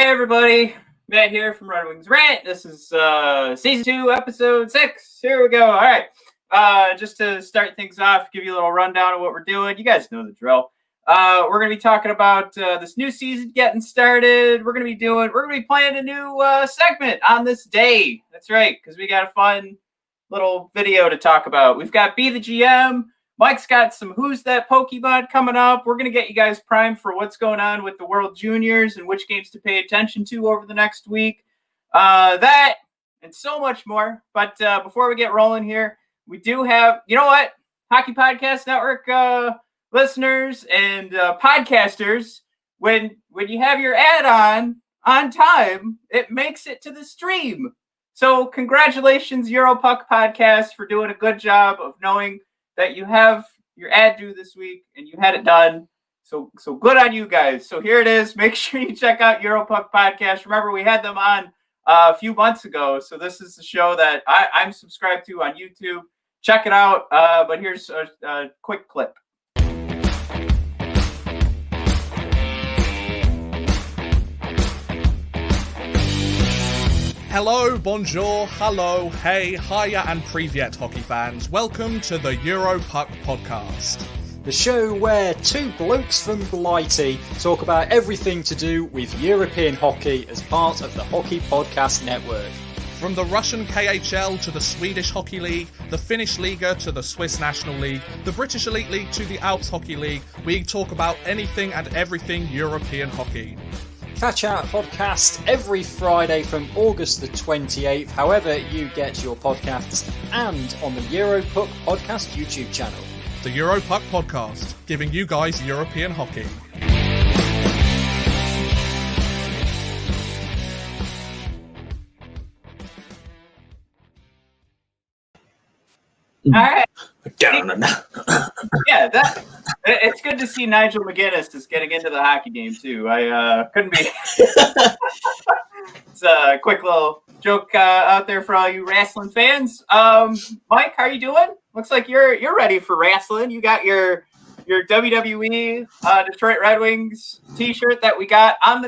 Hey everybody, Matt here from Red Wings Rant. This is season 2, episode 6. Here we go. All right, just to start things off, give you a little rundown of what we're doing. You guys know the drill. We're gonna be talking about this new season getting started. We're gonna be playing a new segment on this day. That's right, because we got a fun little video to talk about. We've got Be the GM. Mike's got some Who's That Pokemon coming up. We're going to get you guys primed for what's going on with the World Juniors and which games to pay attention to over the next week. That and so much more. But before we get rolling here, we do have, you know what? Hockey Podcast Network listeners and podcasters, when you have your ad on time, it makes it to the stream. So congratulations, Europuck Podcast, for doing a good job of knowing that you have your ad due this week and you had it done. So good on you guys. So here it is. Make sure you check out Europuck Podcast. Remember, we had them on a few months ago. So this is the show that I'm subscribed to on YouTube. Check it out. But here's a quick clip. Hello, bonjour, hello, hey, hiya and privyet hockey fans. Welcome to the Europuck Podcast. The show where two blokes from Blighty talk about everything to do with European hockey as part of the Hockey Podcast Network. From the Russian KHL to the Swedish Hockey League, the Finnish Liga to the Swiss National League, the British Elite League to the Alps Hockey League, we talk about anything and everything European hockey. Catch our podcast every Friday from August the 28th, however you get your podcasts, and on the Europuck Podcast YouTube channel. The Europuck Podcast, giving you guys European hockey. All right. Yeah, it's good to see Nigel McGuinness is getting into the hockey game too. I couldn't be. It's a quick little joke out there for all you wrestling fans. Mike, how are you doing? Looks like you're ready for wrestling. You got your WWE Detroit Red Wings T-shirt that we got on the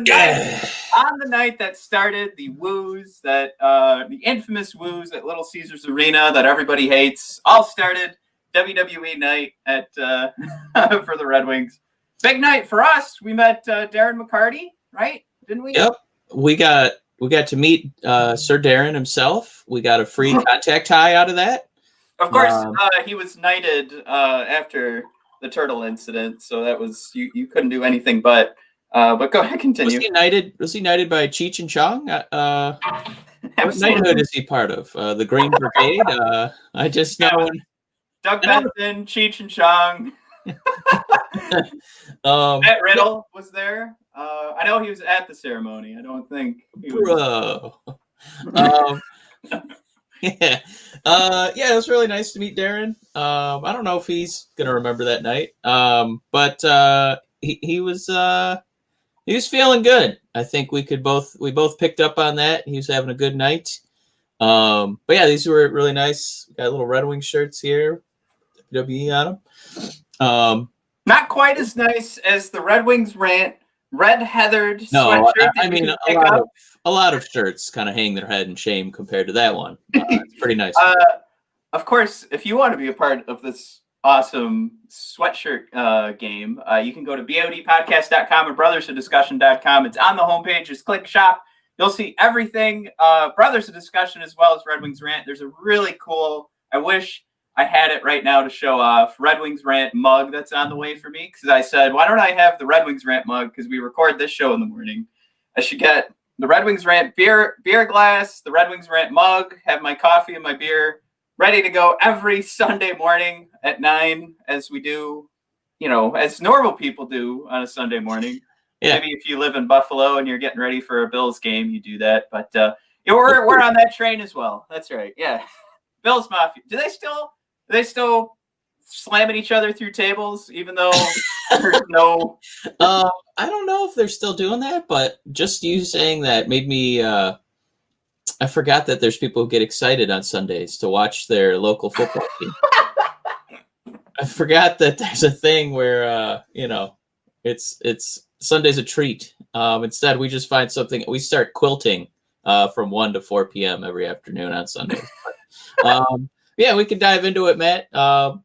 night that started the woos, that the infamous woos at Little Caesars Arena that everybody hates. All started WWE night at for the Red Wings. Big night for us. We met Darren McCarty, right? Didn't we? Yep. We got to meet Sir Darren himself. We got a free contact tie out of that. Of course, he was knighted after the turtle incident, so that was you couldn't do anything but go ahead, continue. Was he knighted by Cheech and Chong? What knighthood is he part of? The Green Brigade? I just know. Doug Benson, Cheech and Chong. Matt Riddle was there. I know he was at the ceremony. I don't think he was. Yeah. It was really nice to meet Darren. I don't know if he's gonna remember that night. But he was feeling good. I think we both picked up on that. He was having a good night. But yeah, these were really nice. Got little Red Wings shirts here, WWE on them. Not quite as nice as the Red Wings Rant red heathered sweatshirt. No, I mean a lot of shirts kind of hang their head in shame compared to that one. It's pretty nice. Of course, if you want to be a part of this awesome sweatshirt game, you can go to bodpodcast.com or brothersofdiscussion.com. It's on the homepage. Just click shop. You'll see everything. Brothers of Discussion as well as Red Wings Rant. There's a really cool, I wish I had it right now to show off, Red Wings Rant mug that's on the way for me, because I said, why don't I have the Red Wings Rant mug, because we record this show in the morning. I should get the Red Wings Rant beer glass, the Red Wings Rant mug, have my coffee and my beer ready to go every Sunday morning at 9, as we do, as normal people do on a Sunday morning. Yeah. Maybe if you live in Buffalo and you're getting ready for a Bills game, you do that. But we're on that train as well. That's right. Yeah. Bills Mafia. Do they still slamming each other through tables, even though there's no... I don't know if they're still doing that, but just you saying that made me... I forgot that there's people who get excited on Sundays to watch their local football team. I forgot that there's a thing where, it's Sunday's a treat Instead, we just find something. We start quilting from 1 to 4 p.m. every afternoon on Sundays. Yeah, we can dive into it, Matt. Yeah,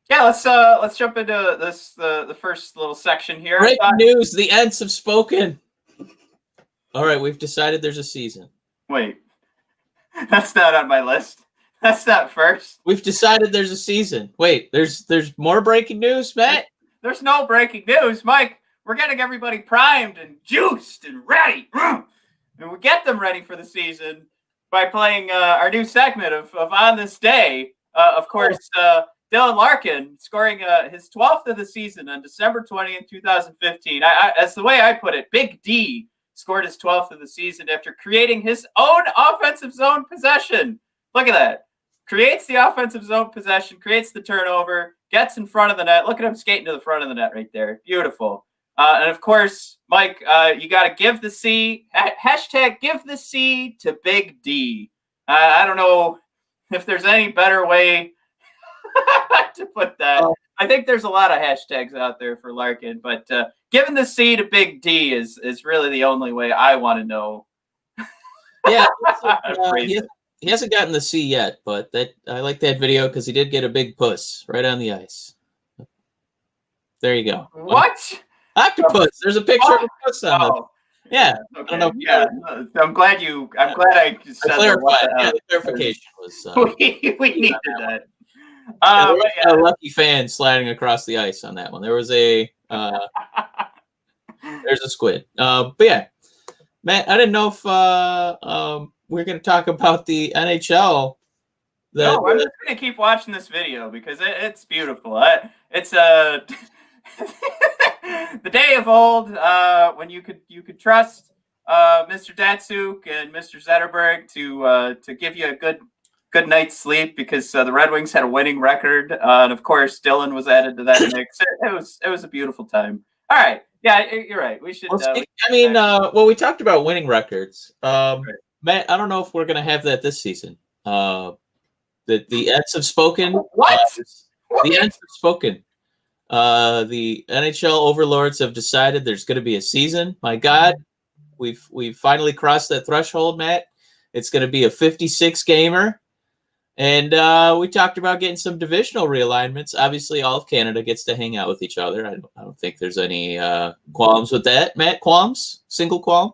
let's jump into this the first little section here. Breaking news: the Ents have spoken. All right, we've decided there's a season. Wait, that's not on my list. That's not first. We've decided there's a season. Wait, there's more breaking news, Matt? There's no breaking news, Mike. We're getting everybody primed and juiced and ready. And we get them ready for the season by playing our new segment of On This Day. Of course, Dylan Larkin scoring his 12th of the season on December 20th, 2015. As the way I put it, Big D scored his 12th of the season after creating his own offensive zone possession. Look at that. Creates the offensive zone possession, creates the turnover, gets in front of the net. Look at him skating to the front of the net right there. Beautiful. And of course, Mike, you got to give the C, hashtag give the C to Big D. I don't know if there's any better way to put that. I think there's a lot of hashtags out there for Larkin, but giving the C to Big D is really the only way I want to know. Yeah, he hasn't gotten the C yet, but I like that video because he did get a big puss right on the ice. There you go. What? Octopus. There's a picture of a puss on it. Yeah. Okay. I don't know. Yeah. I'm glad I said clarified. Yeah, the clarification was. we needed that. There was a lucky fan sliding across the ice on that one. There was a there's a squid. But yeah, Matt, I didn't know if we're going to talk about the NHL. No, I'm just going to keep watching this video because it's beautiful. It's the day of old when you could trust Mr. Datsuk and Mr. Zetterberg to give you a good night's sleep because the Red Wings had a winning record, and of course Dylan was added to that mix. It was a beautiful time. All right, yeah, you're right. We should. Well, we talked about winning records. Right. Matt, I don't know if we're going to have that this season. The Ents have spoken. What? The Ents have spoken. The NHL overlords have decided there's going to be a season. My God, we've finally crossed that threshold, Matt. It's going to be a 56 gamer. And we talked about getting some divisional realignments. Obviously, all of Canada gets to hang out with each other. I don't think there's any qualms with that. Matt, qualms? Single qualm?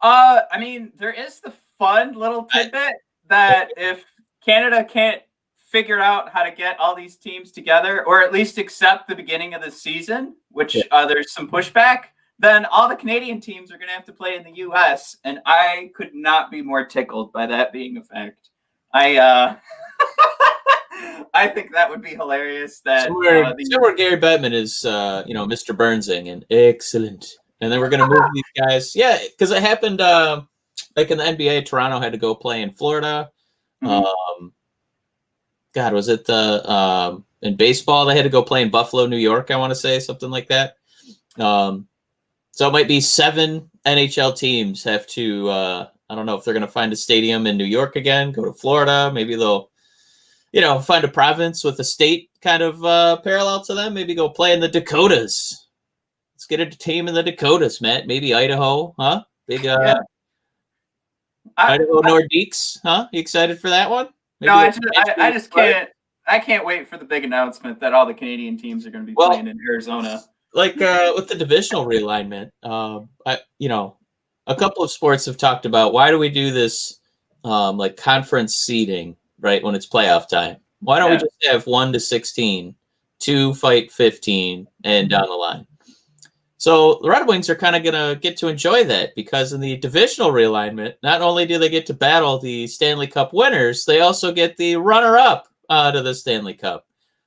I mean, there is the fun little tidbit that if Canada can't figure out how to get all these teams together, or at least accept the beginning of the season, which there's some pushback, then all the Canadian teams are going to have to play in the U.S., and I could not be more tickled by that being a fact. I think that would be hilarious. That somewhere Gary Bettman is, Mr. Burnsing and excellent, and then we're going to move these guys. Yeah, because it happened like in the NBA. Toronto had to go play in Florida. Mm-hmm. God, was it in baseball they had to go play in Buffalo, New York? I want to say something like that. So it might be 7 NHL teams have to. I don't know if they're going to find a stadium in New York again, go to Florida. Maybe they'll, find a province with a state kind of parallel to them. Maybe go play in the Dakotas. Let's get a team in the Dakotas, Matt. Maybe Idaho, huh? Big Idaho Nordiques, huh? You excited for that one? Maybe no, I just can't. I can't wait for the big announcement that all the Canadian teams are going to be playing in Arizona. Like with the divisional realignment, a couple of sports have talked about why do we do this like conference seeding, right, when it's playoff time? Why don't we just have 1 to 16, 2 fight 15, and down the line? So the Red Wings are kind of going to get to enjoy that because in the divisional realignment, not only do they get to battle the Stanley Cup winners, they also get the runner-up to the Stanley Cup.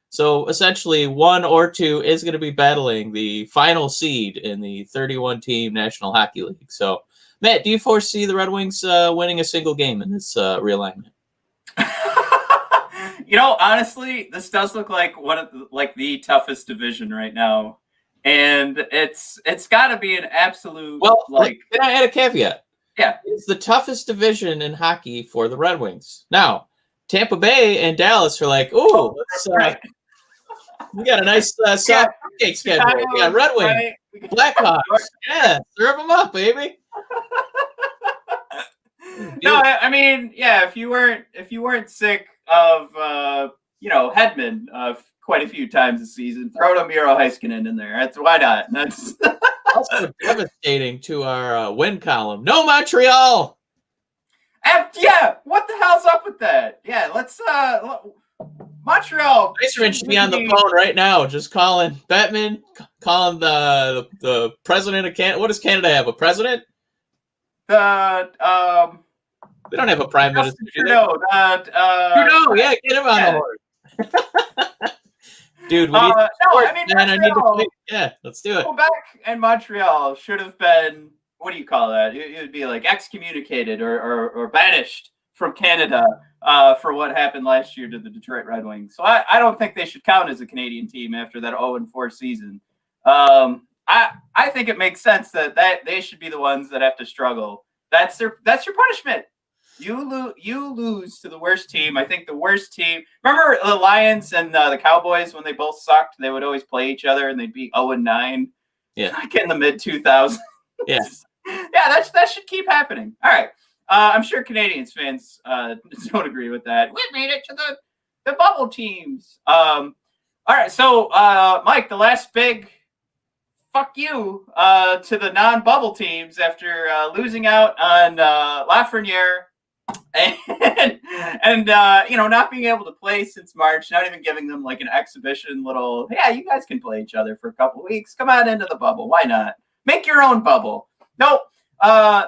So essentially 1 or 2 is going to be battling the final seed in the 31-team National Hockey League. So, Matt, do you foresee the Red Wings winning a single game in this realignment? Honestly, this does look like one of the toughest division right now. And it's got to be an absolute can I add a caveat? Yeah. It's the toughest division in hockey for the Red Wings. Now, Tampa Bay and Dallas are like, ooh, let's we got a nice soft cupcake schedule. We got Red Wings, Blackhawks. Yeah, serve them up, baby. No, I mean, yeah. If you weren't sick of Hedman quite a few times this season, throw to Miro Heiskanen in there. That's why not. That's also devastating to our win column. No Montreal. Yeah, what the hell's up with that? Yeah, let's Montreal. Iceman should be on the phone right now, just calling Batman, calling the president of Canada. What does Canada have? A president? We don't have a prime minister. Trudeau, Trudeau, yeah, get him on the horse. Dude, we need Montreal, yeah, let's do it. Quebec and Montreal should have been, what do you call that? It would be like excommunicated or banished from Canada for what happened last year to the Detroit Red Wings. So I don't think they should count as a Canadian team after that 0-4 season. I think it makes sense that they should be the ones that have to struggle. That's your punishment. You lose to the worst team. I think the worst team. Remember the Lions and the Cowboys when they both sucked? They would always play each other and they'd be 0-9. Yeah, like in the mid 2000s. Yeah, yeah. That should keep happening. All right. I'm sure Canadians fans don't agree with that. We made it to the bubble teams. All right. So Mike, the last big fuck you to the non-bubble teams after losing out on Lafreniere and not being able to play since March, not even giving them like an exhibition little, yeah, you guys can play each other for a couple weeks. Come on into the bubble. Why not? Make your own bubble. Nope.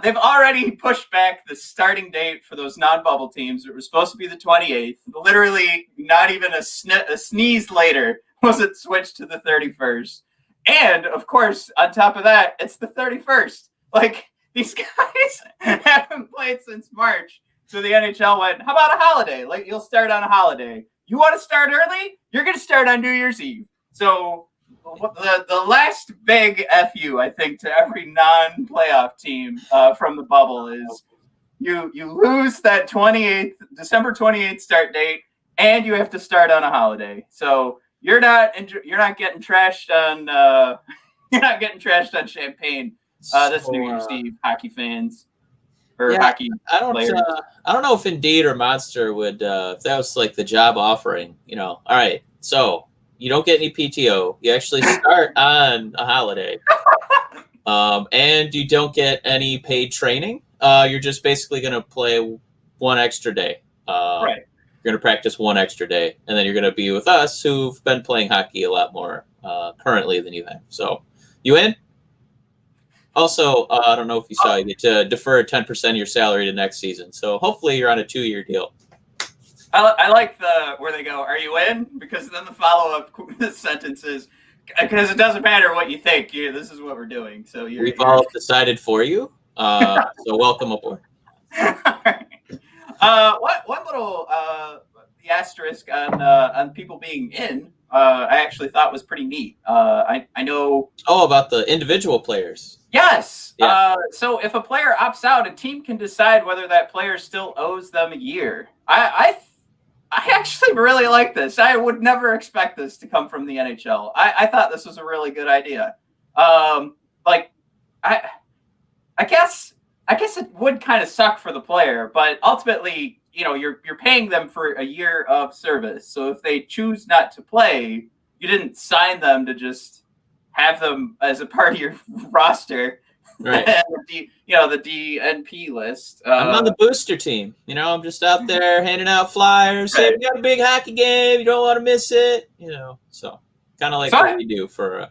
They've already pushed back the starting date for those non-bubble teams. It was supposed to be the 28th. Literally, not even a sneeze later was it switched to the 31st. And, of course, on top of that, it's the 31st. Like, these guys haven't played since March. So the NHL went, how about a holiday? Like, you'll start on a holiday. You want to start early? You're going to start on New Year's Eve. So the last big FU, I think, to every non-playoff team from the bubble is you lose that December 28th start date, and you have to start on a holiday. So you're not getting trashed on champagne this New Year's Eve, hockey fans or hockey players. I don't know if Indeed or Monster would if that was like the job offering. All right, so you don't get any PTO. You actually start on a holiday, and you don't get any paid training. You're just basically going to play one extra day. Right. You're going to practice one extra day, and then you're going to be with us who've been playing hockey a lot more currently than you have. So, you in? Also, I don't know if you saw, you get to defer 10% of your salary to next season. So, hopefully, you're on a 2-year deal. I like where they go, are you in? Because then the follow-up sentence is, because it doesn't matter what you think. This is what we're doing. So we've all decided for you. So welcome aboard. One little the asterisk on people being in, I actually thought was pretty neat. I know. Oh, about the individual players. Yes. Yeah. So if a player opts out, a team can decide whether that player still owes them a year. I actually really like this. I would never expect this to come from the NHL. I thought this was a really good idea. I guess it would kind of suck for the player, but ultimately, you're paying them for a year of service. So if they choose not to play, you didn't sign them to just have them as a part of your roster. Right. the DNP list. I'm on the booster team. I'm just out there handing out flyers. Right. Saying, you got a big hockey game. You don't want to miss it. So kind of like what we do for.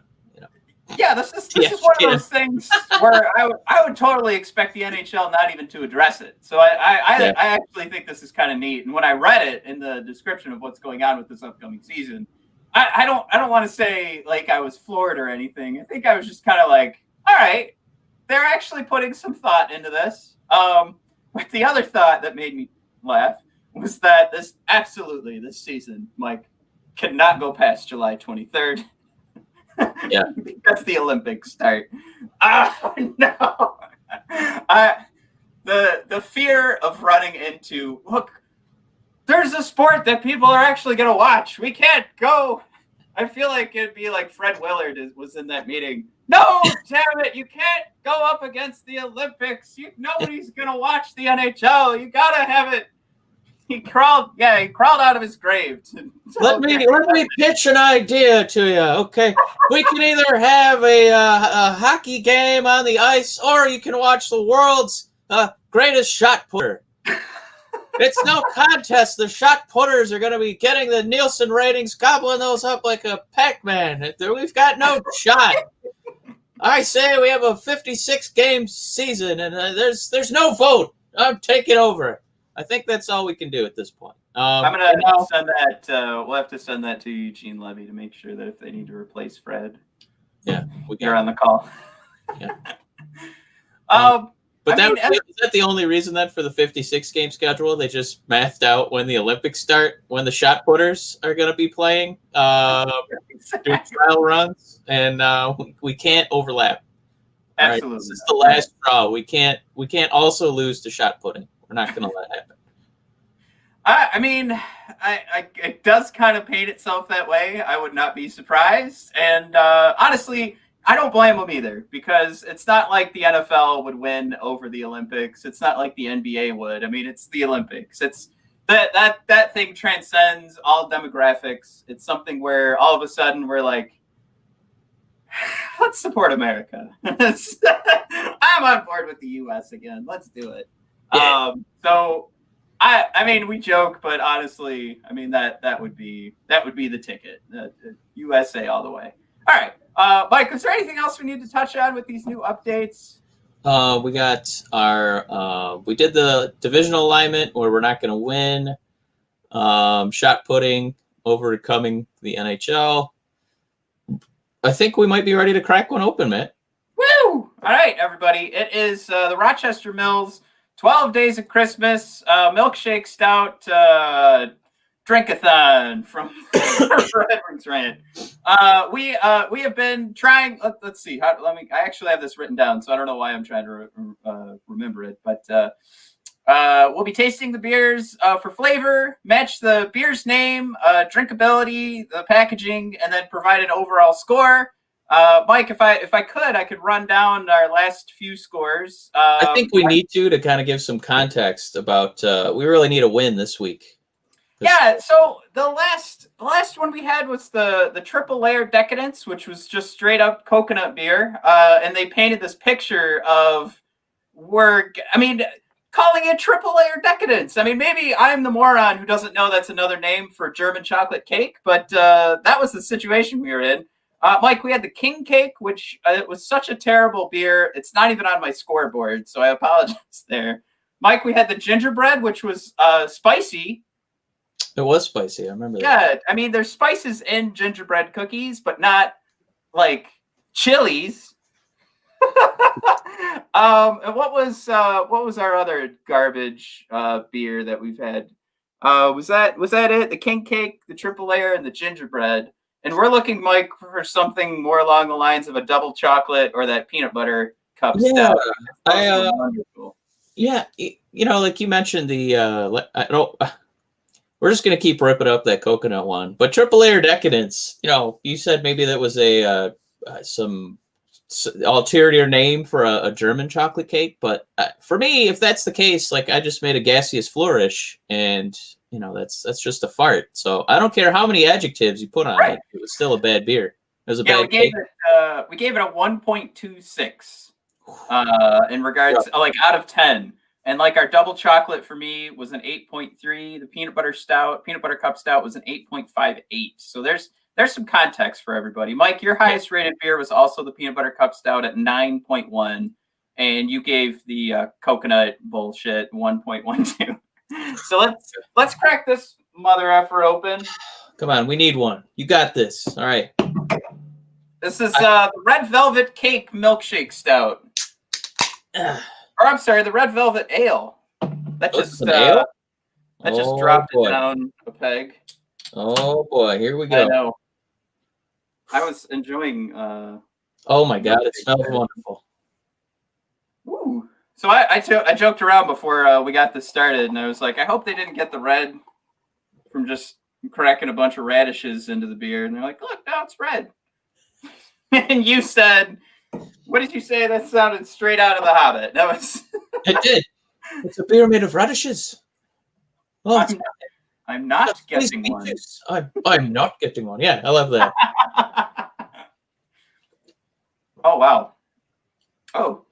Yeah, this is one of those things where I would totally expect the NHL not even to address it. So I actually think this is kind of neat. And when I read it in the description of what's going on with this upcoming season, I don't want to say like I was floored or anything. I think I was just kind of like, all right, they're actually putting some thought into this. But the other thought that made me laugh was that this season, Mike, cannot go past July 23rd. Yeah, because the Olympics start. Oh no! The fear of running into, look, there's a sport that people are actually going to watch. We can't go. I feel like it'd be like Fred Willard was in that meeting. No, damn it! You can't go up against the Olympics. Nobody's gonna watch the NHL. You gotta have it. He crawled out of his grave. Let me pitch an idea to you. Okay, we can either have a hockey game on the ice, or you can watch the world's greatest shot putter. It's no contest. The shot putters are going to be getting the Nielsen ratings, gobbling those up like a Pac-Man. We've got no shot. I say we have a 56-game season, and there's no vote. I'm taking over. I think that's all we can do at this point. I'm gonna send that. We'll have to send that to Eugene Levy to make sure that if they need to replace Fred, you're on the call. Yeah. But is that the only reason that for the 56-game schedule they just mathed out when the Olympics start, when the shot putters are going to be playing, doing trial runs, and we can't overlap. Absolutely, right? This is the last straw. We can't also lose to shot putting. We're not going to let it happen. I mean, it does kind of paint itself that way. I would not be surprised, and honestly, I don't blame them either, because it's not like the NFL would win over the Olympics. It's not like the NBA would. I mean, it's the Olympics. It's that thing transcends all demographics. It's something where all of a sudden we're like, let's support America. I'm on board with the U.S. again. Let's do it. Yeah. So I mean, we joke, but honestly, I mean that would be the ticket. USA all the way. All right. Mike, is there anything else we need to touch on with these new updates? We got we did the divisional alignment where we're not going to win. Shot putting, overcoming the NHL. I think we might be ready to crack one open, Matt. Woo! All right, everybody. It is the Rochester Mills 12 Days of Christmas Milkshake Stoutt Drinkathon from Red Wings Rant. We have been trying. Let's see. I actually have this written down, so I don't know why I'm trying to remember it. But we'll be tasting the beers for flavor, match the beer's name, drinkability, the packaging, and then provide an overall score. Mike, if I could, I could run down our last few scores. I think we need to kind of give some context about. We really need a win this week. Yeah, so the last one we had was the triple layer decadence, which was just straight up coconut beer, and they painted this picture of calling it triple layer decadence. I mean, maybe I'm the moron who doesn't know that's another name for German chocolate cake, but that was the situation we were in. Mike, we had the King Cake, which it was such a terrible beer. It's not even on my scoreboard, so I apologize there. Mike, we had the gingerbread, which was spicy. It was spicy. I remember that. Yeah, I mean, there's spices in gingerbread cookies, but not like chilies. And what was our other garbage beer that we've had? Was that it? The King Cake, the triple layer, and the gingerbread. And we're looking, Mike, for something more along the lines of a double chocolate or that peanut butter cup stout. Yeah, like you mentioned we're just going to keep ripping up that coconut one. But triple layer decadence, you said maybe that was some ulterior name for a German chocolate cake. But for me, if that's the case, like I just made a gaseous flourish and, that's just a fart. So I don't care how many adjectives you put on it. It was still a bad beer. It was a bad cake. We gave it a 1.26 in regards out of 10. And like our double chocolate for me was an 8.3. The peanut butter cup stout was an 8.58. So there's some context for everybody. Mike, your highest rated beer was also the peanut butter cup stout at 9.1, and you gave the coconut bullshit 1.12. So let's crack this mother effer open. Come on, we need one. You got this. All right. This is the Red Velvet Cake Milkshake Stoutt. Or I'm sorry, the Red Velvet Ale. That just dropped it down a peg. Oh boy, here we go. I know. I was enjoying. Oh my god, it smells wonderful. Ooh. So I joked around before we got this started, and I was like, I hope they didn't get the red from just cracking a bunch of radishes into the beer. And they're like, look, now it's red. And you said, What did you say? That sounded straight out of The Hobbit. That was. It did. It's a beer made of radishes. Oh, I'm not getting one. I'm not getting one. Yeah, I love that. Oh wow. Oh.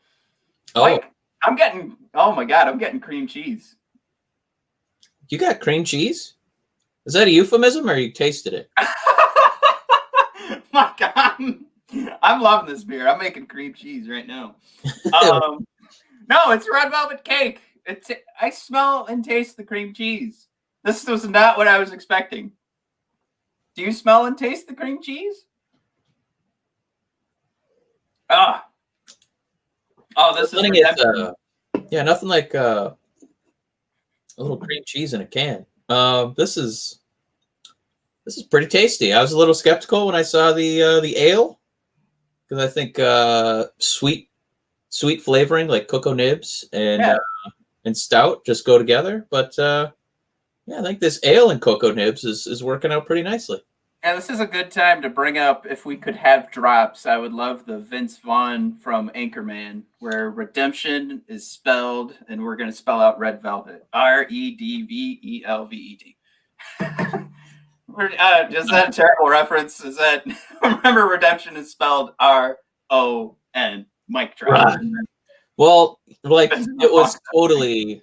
Oh, Like, I'm getting. Oh my god, I'm getting cream cheese. you got cream cheese? Is that a euphemism, or you tasted it? My god, I'm loving this beer. I'm making cream cheese right now. No, it's red velvet cake. I smell and taste the cream cheese. This was not what I was expecting. Do you smell and taste the cream cheese? Ah. Oh, this is redemption. Nothing like a little cream cheese in a can. This is pretty tasty. I was a little skeptical when I saw the ale, because I think sweet flavoring like cocoa nibs and stout just go together. But I think this ale and cocoa nibs is working out pretty nicely. And this is a good time to bring up, if we could have drops, I would love the Vince Vaughn from Anchorman, where redemption is spelled, and we're going to spell out Red Velvet. REDVELVET. Is that a terrible reference? Is that, remember, redemption is spelled RON. Mic drop. Right. Well, like it was totally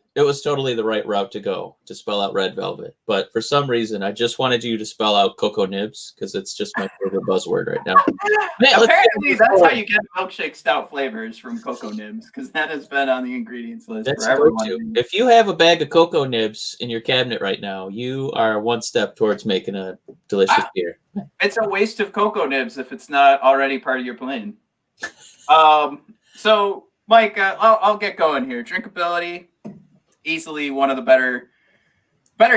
the right route to go to spell out Red Velvet, but for some reason I just wanted you to spell out cocoa nibs because it's just my favorite buzzword right now. Man, apparently that's how you get milkshake stout flavors, from cocoa nibs, because that has been on the ingredients list for everyone. If you have a bag of cocoa nibs in your cabinet right now, you are one step towards making a delicious beer. It's a waste of cocoa nibs if it's not already part of your plan. So Mike, I'll get going here. Drinkability, easily one of the better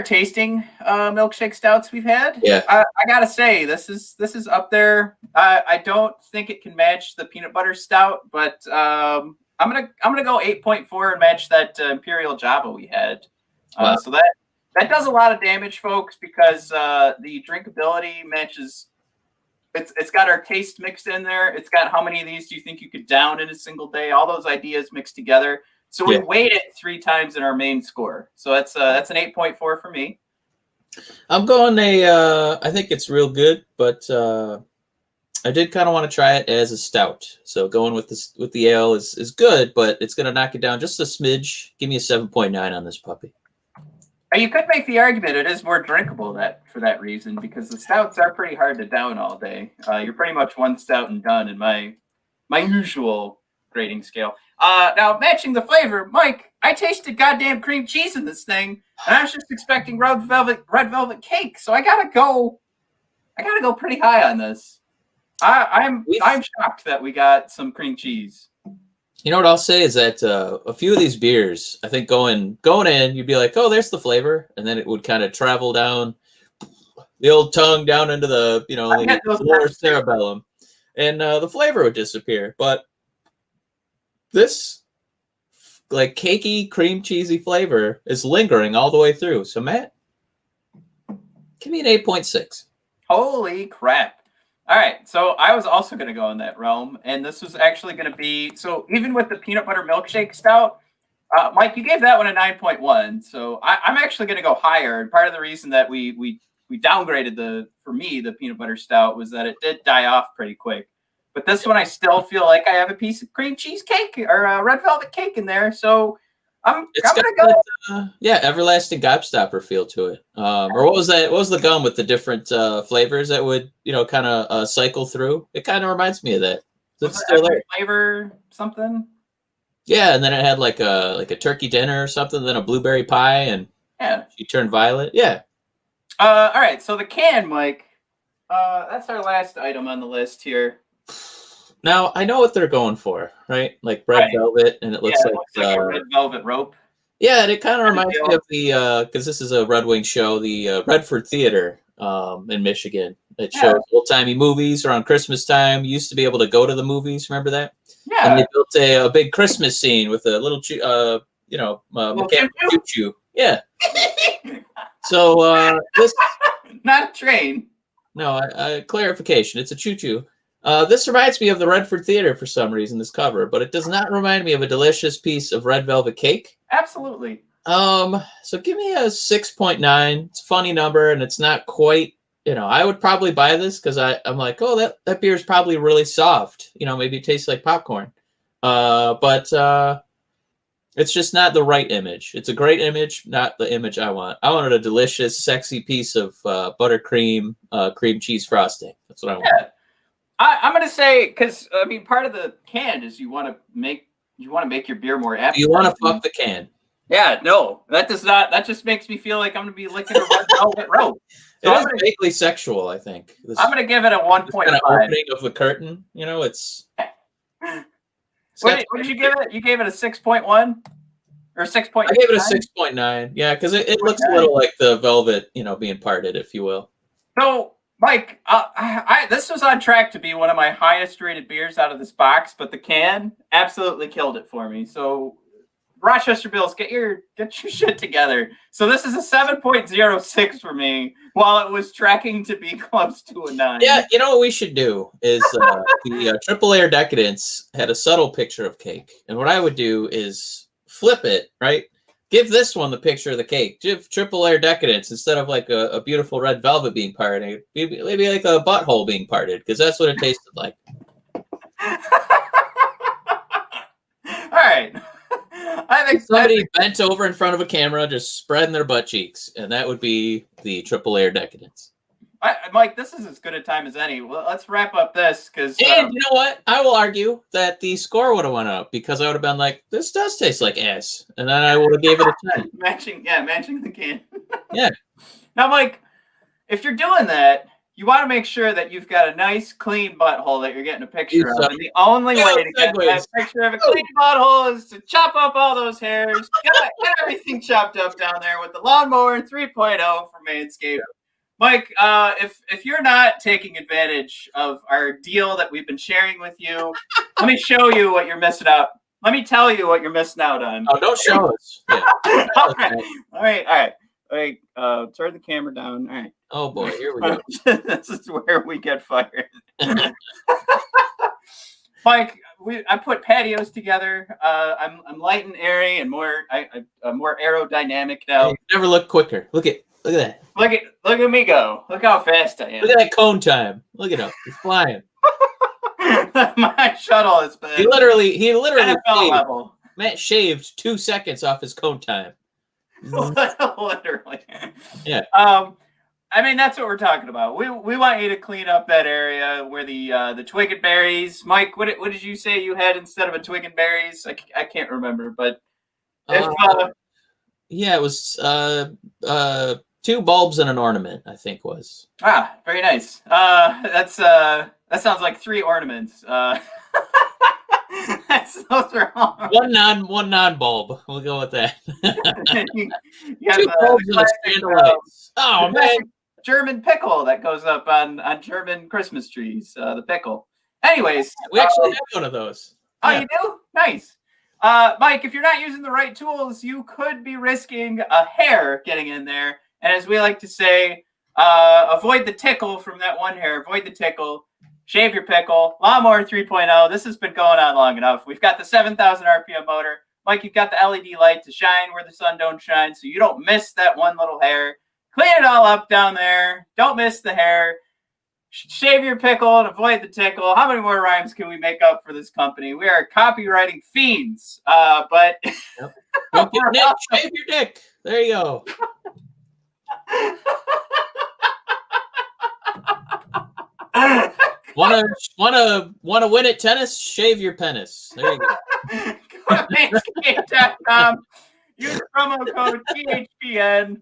tasting milkshake stouts we've had. Yeah, I gotta say, this is up there. I don't think it can match the peanut butter stout, but I'm gonna go 8.4 and match that Imperial Java we had. Wow. So that does a lot of damage, folks, because the drinkability matches. It's got our taste mixed in there. It's got how many of these do you think you could down in a single day? All those ideas mixed together. So we weighed it 3 times in our main score. So that's an 8.4 for me. I'm going I think it's real good, but I did kind of want to try it as a stout. So going with the ale is good, but it's going to knock it down just a smidge. Give me a 7.9 on this puppy. You could make the argument it is more drinkable for that reason, because the stouts are pretty hard to down all day. You're pretty much one stout and done in my usual grading scale. Now, matching the flavor, Mike, I tasted goddamn cream cheese in this thing, and I was just expecting red velvet cake. So I gotta go pretty high on this. I'm shocked that we got some cream cheese. You know what I'll say is that a few of these beers, I think going in, you'd be like, oh, there's the flavor, and then it would kind of travel down the old tongue down into the lower cerebellum, and the flavor would disappear. But this like cakey, cream cheesy flavor is lingering all the way through. So Matt, give me an 8.6. Holy crap. All right, so I was also going to go in that realm, and this was actually going to be, so even with the peanut butter milkshake stout, Mike, you gave that one a 9.1, so I'm actually going to go higher, and part of the reason that we downgraded the peanut butter stout was that it did die off pretty quick, but this one I still feel like I have a piece of cream cheese cake, or red velvet cake in there, so I'm going to go. Everlasting gobstopper feel to it. Or what was that? What was the gum with the different flavors that would, kind of cycle through? It kind of reminds me of that. It's still there. Flavor something? Yeah, and then it had like a turkey dinner or something, then a blueberry pie, and she turned violet. Yeah. All right, so the can, Mike. That's our last item on the list here. Now, I know what they're going for, right? Like red velvet, and it looks like a red velvet rope. Yeah, and it kind of reminds me of the, because this is a Red Wings show, the Redford Theater in Michigan. It shows old-timey movies around Christmas time. You used to be able to go to the movies, remember that? Yeah. And they built a big Christmas scene with a little, mechanical choo-choo. Yeah. So this... Not a train. No, clarification. It's a choo-choo. This reminds me of the Redford Theater for some reason, this cover, but it does not remind me of a delicious piece of red velvet cake. Absolutely. So give me a 6.9. It's a funny number, and it's not quite, I would probably buy this because I'm like, oh, that beer is probably really soft. Maybe it tastes like popcorn. But it's just not the right image. It's a great image, not the image I want. I wanted a delicious, sexy piece of buttercream, cream cheese frosting. That's what I want. Yeah. I'm gonna say, because part of the can is you want to make your beer more appetizing. You want to fuck the can. Yeah, no, that does not. That just makes me feel like I'm gonna be licking a red velvet rope. So It is vaguely sexual, I think. I'm gonna give it a 1.5. Kind of opening of the curtain, it's. What did you give it? You gave it a 6.1 or 6.9? I gave it a 6.9. Yeah, because it looks a little like the velvet, being parted, if you will. So, Mike, this was on track to be one of my highest rated beers out of this box, but the can absolutely killed it for me. So, Rochester Mills, get your shit together. So this is a 7.06 for me, while it was tracking to be close to a 9. Yeah, what we should do is the Triple Air Decadence had a subtle picture of cake, and what I would do is flip it, right? Give this one the picture of the cake. Give Triple Air Decadence instead of like a beautiful red velvet being parted, maybe like a butthole being parted, because that's what it tasted like. All right. I think somebody bent over in front of a camera, just spreading their butt cheeks, and that would be the Triple Air Decadence. Mike, this is as good a time as any. Well, let's wrap up this because. And you know what? I will argue that the score would have went up because I would have been like, "This does taste like ass," and then I would have gave it a 10. matching the can. Yeah. Now, Mike, if you're doing that, you want to make sure that you've got a nice, clean butthole that you're getting a picture of. And the only way to get that picture of a clean butthole is to chop up all those hairs, get everything chopped up down there with the lawnmower 3.0 from Manscaped. Mike, if you're not taking advantage of our deal that we've been sharing with you, let me show you what you're missing out. Let me tell you what you're missing out on. Oh, don't show us. Yeah. All right. Turn the camera down. All right. Oh boy, here we go. This is where we get fired. Mike, I put patios together. I'm light and airy and more aerodynamic now. You never look quicker. Look at that. Look at me go. Look how fast I am. Look at that cone time. Look at him. He's flying. My shuttle has been. He literally NFL level. Matt shaved 2 seconds off his cone time. Literally. Yeah. That's what we're talking about. We want you to clean up that area where the twig and berries. Mike, what did you say you had instead of a twig and berries? I can't remember, but yeah, it was 2 bulbs and an ornament, I think was. Very nice. That sounds like 3 ornaments. Those are all one non-bulb. We'll go with that. you 2 bulbs and a strand of lights. Oh man, German pickle that goes up on German Christmas trees. The pickle. Anyways, we actually have one of those. Oh, yeah. You do? Nice. Mike, if you're not using the right tools, you could be risking a hair getting in there. And as we like to say, avoid the tickle from that one hair. Avoid the tickle. Shave your pickle. Lawnmower 3.0. This has been going on long enough. We've got the 7,000 RPM motor. Mike, you've got the LED light to shine where the sun don't shine, so you don't miss that one little hair. Clean it all up down there. Don't miss the hair. Shave your pickle and avoid the tickle. How many more rhymes can we make up for this company? We are copywriting fiends. But yep. Don't get Nick, shave your dick. There you go. Wanna win at tennis? Shave your penis. There you go. Go to manscaped.com. Use promo code THPN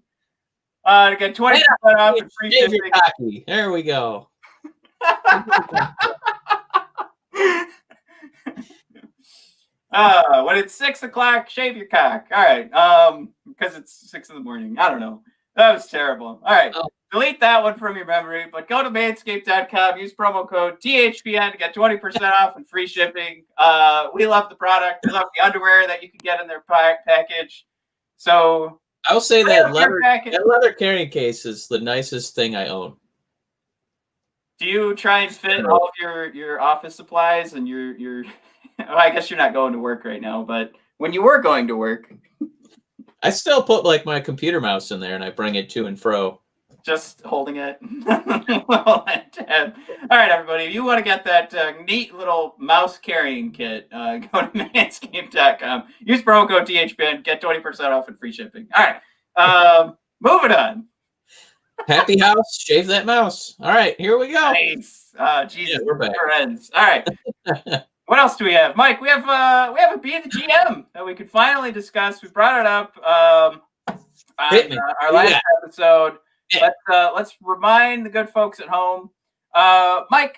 to get 20% off and free shave shipping. Your cocky. There we go. When it's 6 o'clock, shave your cock. All right. Because it's 6 in the morning. I don't know. That was terrible. All right. Delete that one from your memory, but go to manscaped.com, use promo code THPN to get 20% off and free shipping. We love the product. We love the underwear that you can get in their package. So I will say that leather carrying case is the nicest thing I own. Do you try and fit all of your office supplies and your well, I guess you're not going to work right now, but when you were going to work, I still put like my computer mouse in there and I bring it to and fro. just holding it. All right, everybody. If you want to get that neat little mouse carrying kit, go to manscaped.com. Use promo code THPN. Get 20% off and free shipping. All right. Moving on. Happy house, shave that mouse. All right, here we go. Nice. Jesus, Yeah, we're back. Friends. All right. What else do we have, Mike? We have a Be the GM that we could finally discuss. We brought it up on our last episode. Yeah. Let's remind the good folks at home. Mike,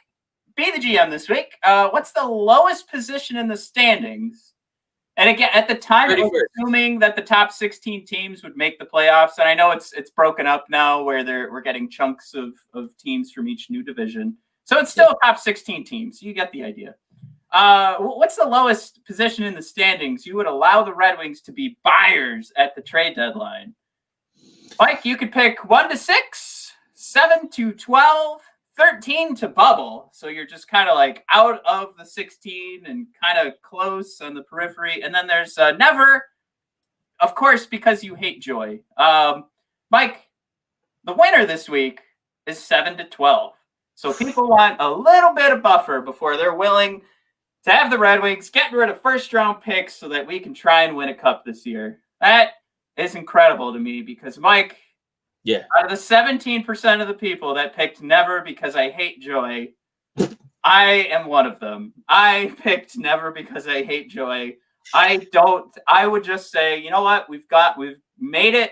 Be the GM this week. What's the lowest position in the standings? And again, at the time, I was assuming that the top 16 teams would make the playoffs. And I know it's broken up now where we're getting chunks of teams from each new division. So it's still top 16 teams. You get the idea. What's the lowest position in the standings you would allow the Red Wings to be buyers at the trade deadline? Mike, you could pick 1 to 6, 7 to 12, 13 to bubble. So you're just kind of like out of the 16 and kind of close on the periphery. And then there's never, of course, because you hate joy. Mike, the winner this week is 7 to 12. So people want a little bit of buffer before they're willing to have the Red Wings get rid of first-round picks so that we can try and win a cup this year. That is incredible to me because, Mike, out of the 17% of the people that picked never because I hate joy, I am one of them. I picked never because I hate joy. I would just say, you know what? We've made it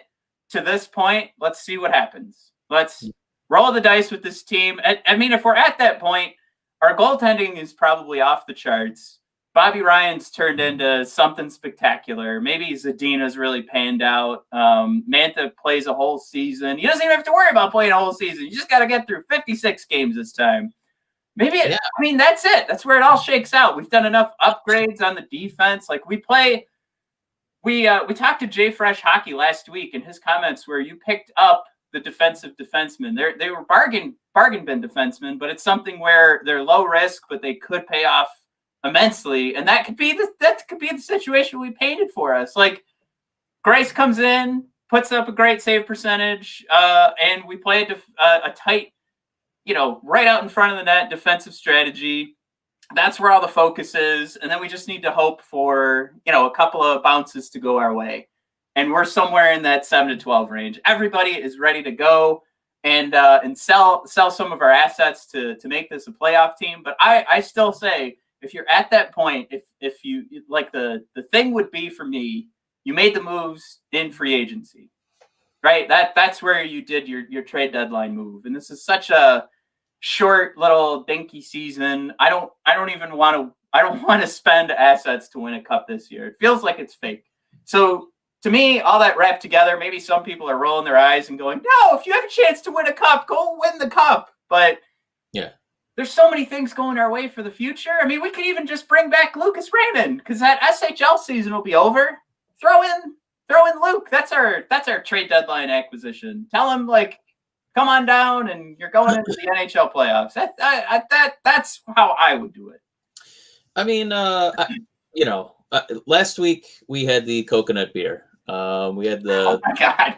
to this point. Let's see what happens. Let's roll the dice with this team. I mean, if we're at that point, our goaltending is probably off the charts. Bobby Ryan's turned into something spectacular. Maybe Zadina's really panned out. Mantha plays a whole season. He doesn't even have to worry about playing a whole season. You just got to get through 56 games this time. Maybe, I mean, that's it. That's where it all shakes out. We've done enough upgrades on the defense. Like we talked to Jay Fresh Hockey last week, and his comments were you picked up the defensive defensemen. They were bargain bin defensemen, but it's something where they're low risk, but they could pay off immensely, and that could be the situation we painted for us. Like Grace comes in, puts up a great save percentage, and we play a tight, right out in front of the net defensive strategy. That's where all the focus is, and then we just need to hope for a couple of bounces to go our way. And we're somewhere in that 7 to 12 range. Everybody is ready to go and sell some of our assets to make this a playoff team. But I still say, if you're at that point, if you like the thing would be for me, you made the moves in free agency, right? That's where you did your trade deadline move. And this is such a short little dinky season. I don't want to spend assets to win a cup this year. It feels like it's fake. So to me, all that wrapped together, maybe some people are rolling their eyes and going, no, if you have a chance to win a cup, go win the cup. But there's so many things going our way for the future. I mean, we could even just bring back Lucas Raymond because that SHL season will be over. Throw in Luke. That's our trade deadline acquisition. Tell him come on down and you're going into the NHL playoffs. That's how I would do it. I mean, last week we had the coconut beer. We had the. Oh my God.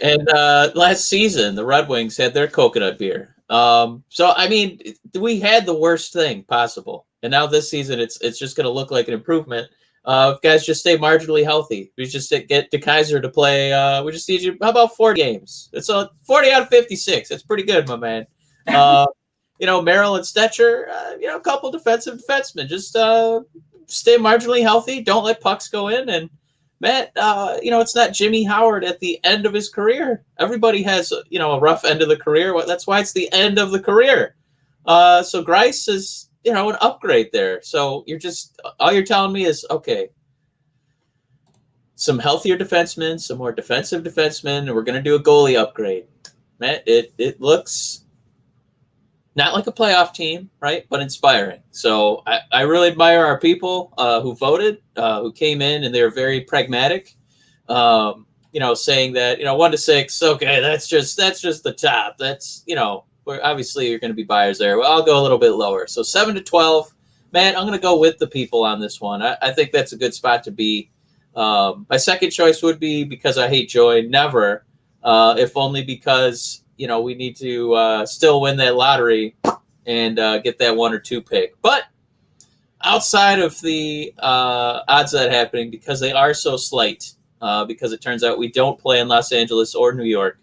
And last season the Red Wings had their coconut beer. So I mean, we had the worst thing possible, and now this season it's just going to look like an improvement. If guys just stay marginally healthy, we just get DeKaiser to play. We just need you. How about 40 games? It's 40 out of 56. It's pretty good, my man. Merrill and Stetcher. A couple defensive defensemen. Just stay marginally healthy. Don't let pucks go in. And Matt, it's not Jimmy Howard at the end of his career. Everybody has, a rough end of the career. That's why it's the end of the career. So Grice is, an upgrade there. So all you're telling me is, okay, some healthier defensemen, some more defensive defensemen, and we're going to do a goalie upgrade. Matt, it looks not like a playoff team, right? But inspiring. So I really admire our people who voted, who came in, and they were very pragmatic. Saying that 1 to 6, okay, that's just the top. That's obviously you're going to be buyers there. Well, I'll go a little bit lower. So 7-12. Man, I'm going to go with the people on this one. I think that's a good spot to be. My second choice would be Because I Hate Joy. Never. If only because, we need to still win that lottery and get that 1 or 2 pick. But outside of the odds of that happening, because they are so slight, because it turns out we don't play in Los Angeles or New York,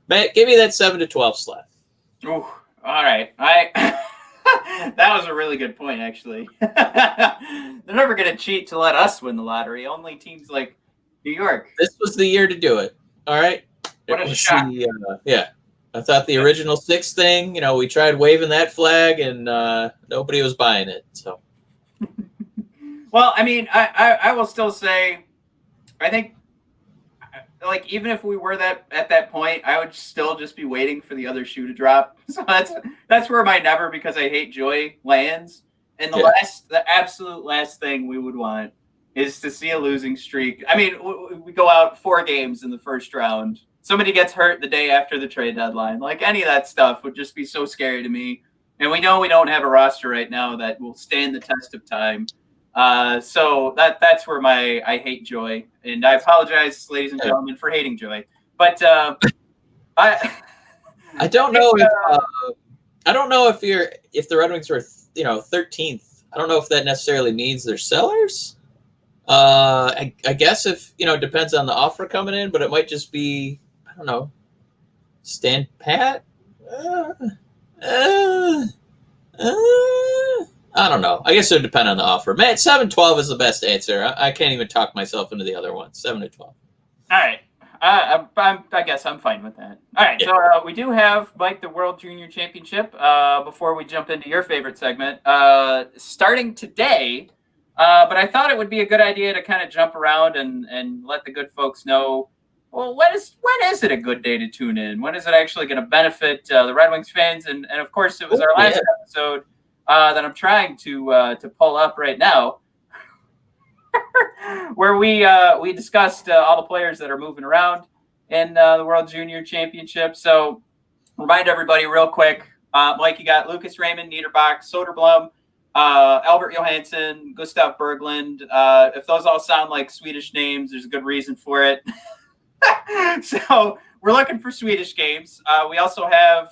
Matt, give me that 7-12 slot. Ooh, all right. That was a really good point, actually. They're never going to cheat to let us win the lottery. Only teams like New York. This was the year to do it. All right. What a shock. Yeah. I thought the original 6 thing, we tried waving that flag and nobody was buying it. So. Well, I mean, I will still say, I think, like, even if we were at that point, I would still just be waiting for the other shoe to drop. So that's where my never Because I Hate Joy lands. And the absolute last thing we would want is to see a losing streak. I mean, we go out 4 games in the first round. Somebody gets hurt the day after the trade deadline. Like, any of that stuff would just be so scary to me. And we know we don't have a roster right now that will stand the test of time. So that's where my I hate joy, and I apologize, ladies and gentlemen, for hating joy. But I don't know if the Red Wings were 13th. I don't know if that necessarily means they're sellers. I guess if it depends on the offer coming in, but it might just be, I don't know, stand pat. I don't know. I guess it would depend on the offer. Man, 7-12 is the best answer. I can't even talk myself into the other one. 7-12. All right. I guess I'm fine with that. All right. Yeah. So we do have, Mike, the World Junior Championship. Before we jump into your favorite segment, starting today. But I thought it would be a good idea to kind of jump around and let the good folks know, well, when is it a good day to tune in? When is it actually going to benefit the Red Wings fans? And of course, it was our last episode that I'm trying to pull up right now, where we discussed all the players that are moving around in the World Junior Championship. So remind everybody real quick, Mike, you got Lucas Raymond, Niederbach, Soderblom, Albert Johansson, Gustav Berglund. If those all sound like Swedish names, there's a good reason for it. So we're looking for Swedish games. We also have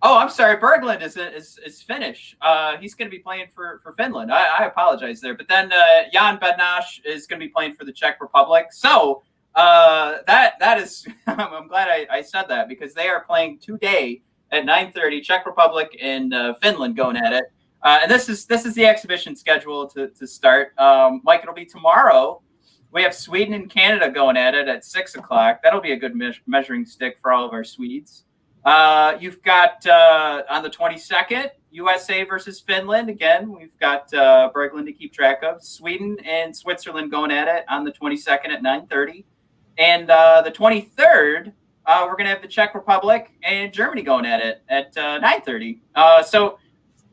I'm sorry, Berglund is Finnish. He's going to be playing for Finland. I apologize there. But then Jan Bednář is going to be playing for the Czech Republic. So that is I'm glad I said that, because they are playing today at 9:30, Czech Republic and Finland going at it. And this is the exhibition schedule to start. Mike, it'll be tomorrow. We have Sweden and Canada going at it at 6 o'clock. That'll be a good measuring stick for all of our Swedes. You've got on the 22nd, USA versus Finland. Again, we've got Berglund to keep track of. Sweden and Switzerland going at it on the 22nd at 9:30. And the 23rd, we're going to have the Czech Republic and Germany going at it at 9:30. So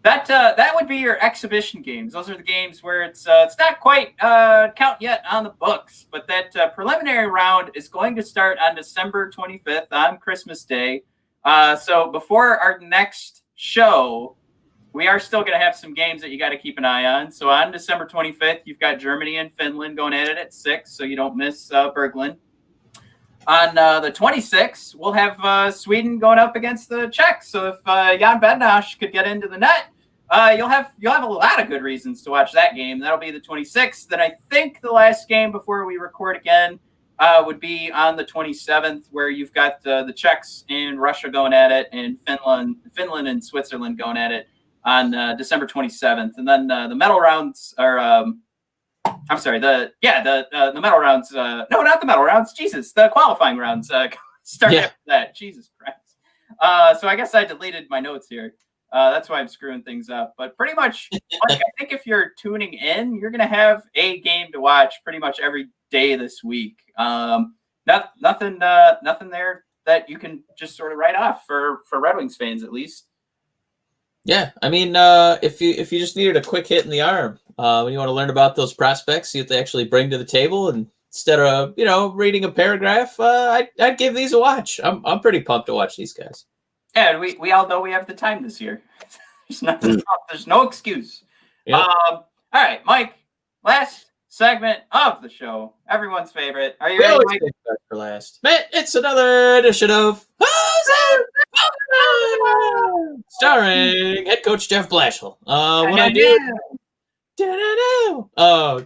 that would be your exhibition games. Those are the games where it's not quite count yet on the books, but that preliminary round is going to start on December 25th on Christmas Day. So before our next show, we are still going to have some games that you got to keep an eye on. So on December 25th, you've got Germany and Finland going at it at 6, so you don't miss Berglund. On the 26th, we'll have Sweden going up against the Czechs. So if Jan Bednář could get into the net, you'll have a lot of good reasons to watch that game. That'll be the 26th. Then I think the last game before we record again would be on the 27th, where you've got the Czechs and Russia going at it, and Finland and Switzerland going at it on December 27th. And then the medal rounds are I'm sorry, the medal rounds. No, not the medal rounds. Jesus, the qualifying rounds start after that. Jesus Christ. So I guess I deleted my notes here. That's why I'm screwing things up. But pretty much, like, I think if you're tuning in, you're gonna have a game to watch pretty much every day this week. Nothing there that you can just sort of write off for Red Wings fans, at least. Yeah, I mean, if you just needed a quick hit in the arm when you want to learn about those prospects, see what they actually bring to the table, and instead of reading a paragraph, I'd give these a watch. I'm pretty pumped to watch these guys. Yeah, we all know we have the time this year. There's no excuse. Yep. All right, Mike. Last segment of the show, everyone's favorite. Are you We ready, always Mike? save that for last. Man, it's another edition of starring head coach Jeff Blashill. What I do?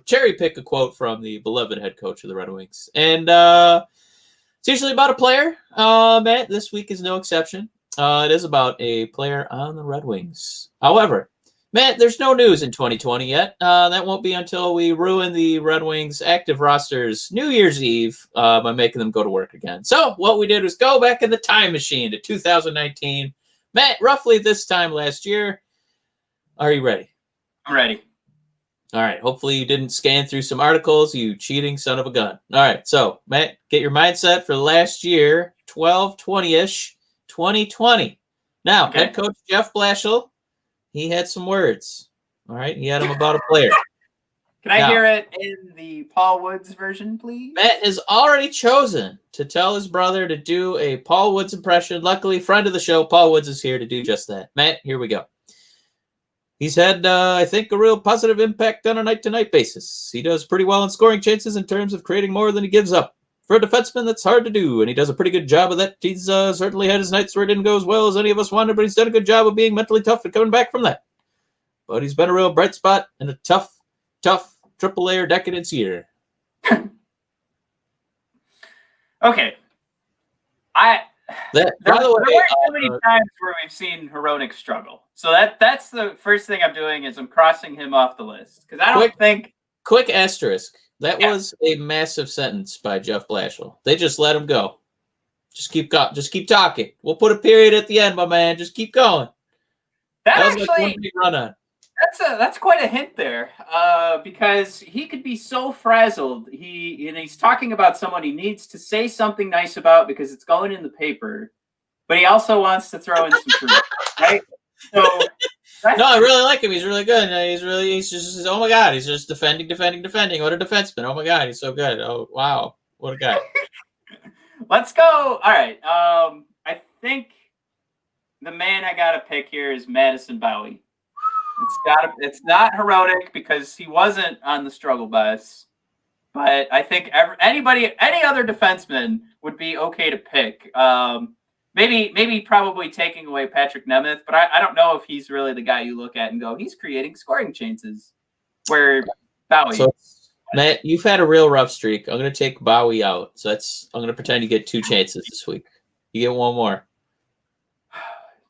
Cherry pick a quote from the beloved head coach of the Red Wings, and it's usually about a player. Matt, this week is no exception. It is about a player on the Red Wings. However, Matt, there's no news in 2020 yet. That won't be until we ruin the Red Wings active rosters New Year's Eve by making them go to work again. So what we did was go back in the time machine to 2019. Matt, roughly this time last year. Are you ready? I'm ready. All right. Hopefully you didn't scan through some articles, you cheating son of a gun. All right. So, Matt, get your mindset for last year, 12-20-ish, 2020. Now, Okay. head coach Jeff Blashill, he had some words. All right. He had them about a player. Can I Now, hear it in the Paul Woods version, please? Matt has already chosen to tell his brother to do a Paul Woods impression. Luckily, friend of the show, Paul Woods is here to do just that. Matt, here we go. He's had, I think, a real positive impact on a night-to-night basis. He does pretty well in scoring chances in terms of creating more than he gives up. For a defenseman, that's hard to do, and he does a pretty good job of that. He's certainly had his nights where it didn't go as well as any of us wanted, but he's done a good job of being mentally tough and coming back from that. But he's been a real bright spot in a tough triple-layer decadence year. Okay. There There weren't so many times where we've seen Hronek struggle. So that's the first thing I'm doing is I'm crossing him off the list. Because I don't think... Quick asterisk. That was a massive sentence by Jeff Blashill. They just let him go. Just keep talking. We'll put a period at the end, my man. Just keep going. That was actually... like one big run on. That's quite a hint there, because he could be so frazzled. He's talking about someone he needs to say something nice about because it's going in the paper, but he also wants to throw in some truth, right? So no, I really like him. He's really good. He's just oh my god, he's just defending. What a defenseman! Oh my god, he's so good. Oh wow, what a guy. Let's go. All right. I think the man I gotta pick here is Madison Bowie. It's not Hronek because he wasn't on the struggle bus, but I think any other defenseman would be okay to pick. Maybe probably taking away Patrick Nemeth, but I don't know if he's really the guy you look at and go, he's creating scoring chances. Where Bowie. So, Matt, you've had a real rough streak. I'm going to take Bowie out. So I'm going to pretend you get 2 chances this week. You get 1 more.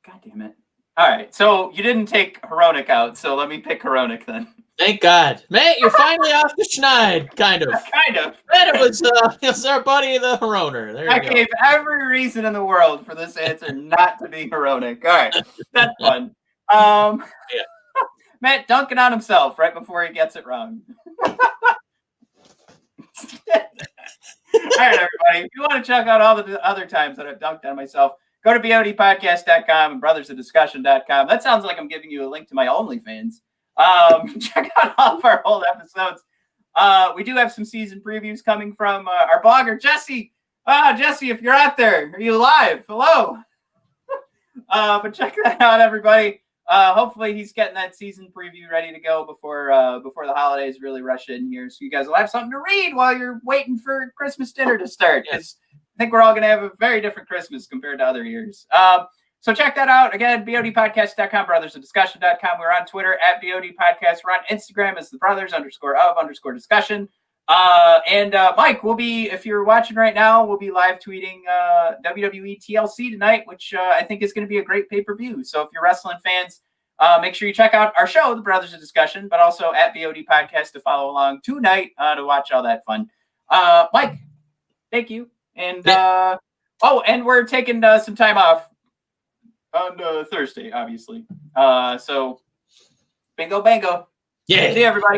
God damn it. All right, so you didn't take Hronek out, so let me pick Hronek then. Thank God. Matt, you're finally off the schneid, kind of. Kind of. Matt, it was our buddy, the Hroner. There you go. I gave every reason in the world for this answer not to be Hronek. All right, that's fun. Yeah. Matt dunking on himself right before he gets it wrong. All right, everybody, if you want to check out all the other times that I've dunked on myself, go to bodpodcast.com and brothersofdiscussion.com. That sounds like I'm giving you a link to my OnlyFans. Check out all of our old episodes. We do have some season previews coming from our blogger, Jesse. Jesse, if you're out there, are you alive? Hello. But check that out, everybody. Hopefully he's getting that season preview ready to go before the holidays really rush in here. So you guys will have something to read while you're waiting for Christmas dinner to start. Because I think we're all going to have a very different Christmas compared to other years. So check that out. Again, bodpodcast.com, brothersofdiscussion.com. We're on Twitter at bodpodcast. We're on Instagram as the brothers_of_discussion. And Mike, we'll be, if you're watching right now, we'll be live tweeting WWE TLC tonight, which I think is going to be a great pay-per-view. So if you're wrestling fans, make sure you check out our show, The Brothers of Discussion, but also at BOD Podcast to follow along tonight to watch all that fun. Mike, thank you. And and we're taking some time off on Thursday, obviously. So bingo, bango. Yeah. See you, everybody.